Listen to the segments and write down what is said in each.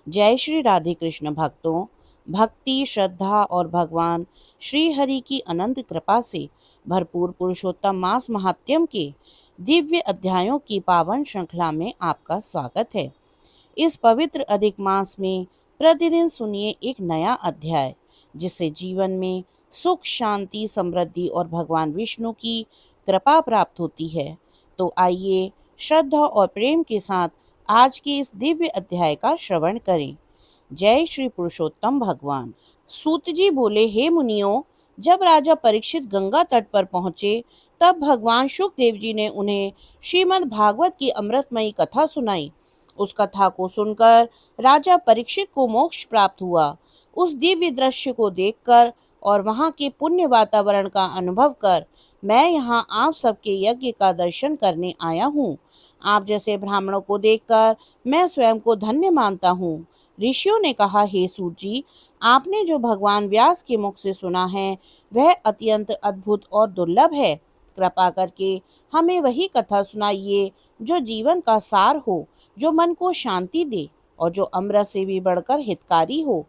जय श्री राधे कृष्ण भक्तों। भक्ति, श्रद्धा और भगवान श्री हरि की अनंत कृपा से भरपूर पुरुषोत्तम मास महात्म्य के दिव्य अध्यायों की पावन श्रृंखला में आपका स्वागत है। इस पवित्र अधिक मास में प्रतिदिन सुनिए एक नया अध्याय, जिससे जीवन में सुख, शांति, समृद्धि और भगवान विष्णु की कृपा प्राप्त होती है। तो आइए श्रद्धा और प्रेम के साथ आज के इस दिव्य अध्याय का श्रवण करें। जय श्री पुरुषोत्तम भगवान। सूत जी बोले, हे मुनियों, जब राजा परीक्षित गंगा तट पर पहुंचे, तब भगवान शुकदेव जी ने उन्हें श्रीमद् भागवत की अमृतमयी कथा सुनाई। उस कथा को सुनकर राजा परीक्षित को मोक्ष प्राप्त हुआ। उस दिव्य दृश्य को देखकर और वहां के पुण्य वातावरण का अनुभव कर मैं यहाँ आप सबके यज्ञ का दर्शन करने आया हूँ। आप जैसे ब्राह्मणों को देखकर मैं स्वयं को धन्य मानता हूँ। ऋषियों ने कहा, हे सूत जी, आपने जो भगवान व्यास के मुख से सुना है वह अत्यंत अद्भुत और दुर्लभ है। कृपा करके हमें वही कथा सुनाइए जो जीवन का सार हो, जो मन को शांति दे और जो अमृत से भी बढ़कर हितकारी हो।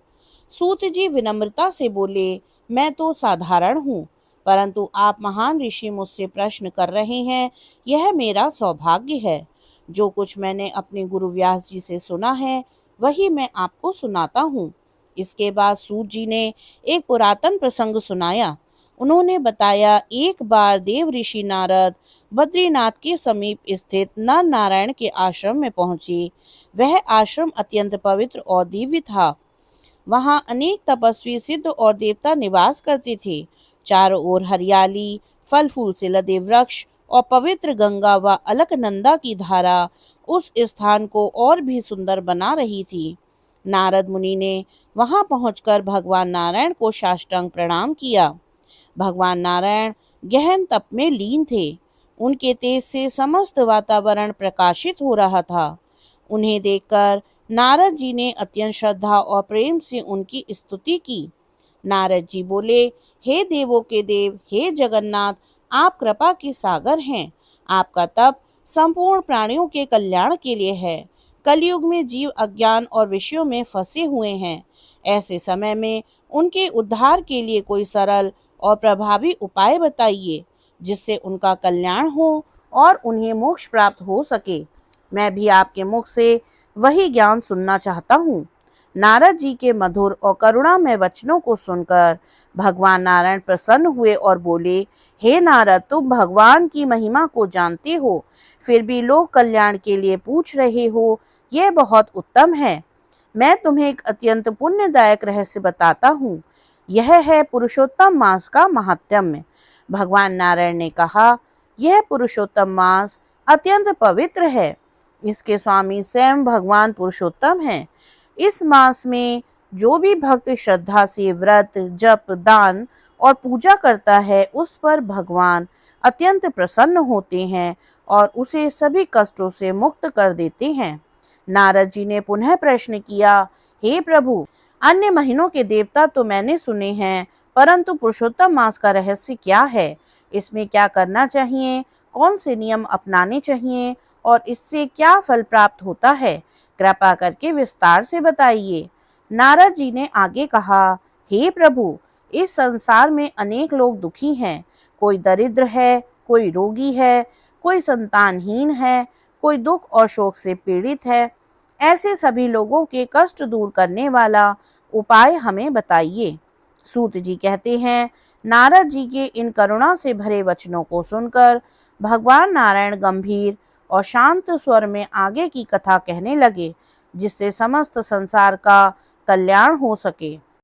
सूत जी विनम्रता से बोले, मैं तो साधारण हूँ, परंतु आप महान ऋषि मुझसे प्रश्न कर रहे हैं, यह मेरा सौभाग्य है। जो कुछ मैंने अपने गुरु व्यास जी से सुना है वही मैं आपको सुनाता हूँ। इसके बाद सूत जी ने एक पुरातन प्रसंग सुनाया। उन्होंने बताया, एक बार देव ऋषि नारद बद्रीनाथ के समीप स्थित नर नारायण के आश्रम में पहुंचे। वह आश्रम अत्यंत पवित्र और दिव्य था। वहां अनेक तपस्वी, सिद्ध और देवता निवास करते थे। चारों ओर हरियाली, फल फूल से लदे वृक्ष और पवित्र गंगा व अलकनंदा की धारा उस स्थान को और भी सुंदर बना रही थी। नारद मुनि ने वहां पहुंचकर भगवान नारायण को साष्टांग प्रणाम किया। भगवान नारायण गहन तप में लीन थे। उनके तेज से समस्त वातावरण प्रकाशित हो रहा था। उन्हें देखकर नारद जी ने अत्यंत श्रद्धा और प्रेम से उनकी स्तुति की। नारद जी बोले, हे देवों के देव, हे जगन्नाथ, आप कृपा के सागर हैं। आपका तप संपूर्ण प्राणियों के कल्याण के लिए है। कलयुग में जीव अज्ञान और विषयों में फंसे हुए हैं। ऐसे समय में उनके उद्धार के लिए कोई सरल और प्रभावी उपाय बताइए, जिससे उनका कल्याण हो और उन्हें मोक्ष प्राप्त हो सके। मैं भी आपके मुख से वही ज्ञान सुनना चाहता हूँ। नारद जी के मधुर और करुणामय वचनों को सुनकर भगवान नारायण प्रसन्न हुए और बोले, हे नारद, तुम भगवान की महिमा को जानते हो, फिर भी लोक कल्याण के लिए पूछ रहे हो, यह बहुत उत्तम है। मैं तुम्हें एक अत्यंत पुण्यदायक रहस्य बताता हूँ। यह है पुरुषोत्तम मास का महात्म्य। भगवान नारायण ने कहा, यह पुरुषोत्तम मास अत्यंत पवित्र है। इसके स्वामी स्वयं भगवान पुरुषोत्तम हैं। इस मास में जो भी भक्त श्रद्धा से व्रत, जप, दान और पूजा करता है, उस पर भगवान अत्यंत प्रसन्न होते हैं और उसे सभी कष्टों से मुक्त कर देते हैं। नारद जी ने पुनः प्रश्न किया, हे प्रभु, अन्य महीनों के देवता तो मैंने सुने हैं, परंतु पुरुषोत्तम मास का रहस्य क्या है? इसमें क्या करना चाहिए, कौन से नियम अपनाने चाहिए और इससे क्या फल प्राप्त होता है? कृपा करके विस्तार से बताइए। नारद जी ने आगे कहा, हे प्रभु, इस संसार में अनेक लोग दुखी हैं। कोई दरिद्र है, कोई रोगी है, कोई संतानहीन है, कोई दुख और शोक से पीड़ित है। ऐसे सभी लोगों के कष्ट दूर करने वाला उपाय हमें बताइए। सूत जी कहते हैं, नारद जी के इन करुणा से भरे वचनों को सुनकर भगवान नारायण गंभीर और शांत स्वर में आगे की कथा कहने लगे, जिससे समस्त संसार का कल्याण हो सके।